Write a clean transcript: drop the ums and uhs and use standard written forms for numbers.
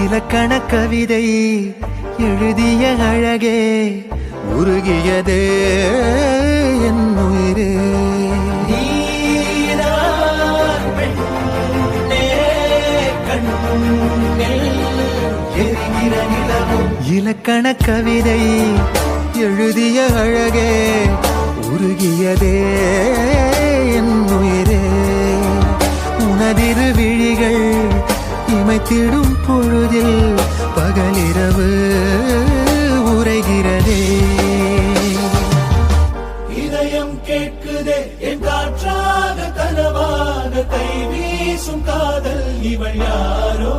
இலக்கண கவிதை எழுதிய அழகே உருகியதே என் உயிரே. இலக்கண கவிதை எழுதிய அழகே உருகியதே என் உயிரே. உனதிரு விழிகள் இமைத்திடும் பொழுதில் பகலிரவு உரைகிறதே. இதயம் கேட்குதே என் காற்றாக கனவாக கை வீசும் காதல் இவள் யாரோ.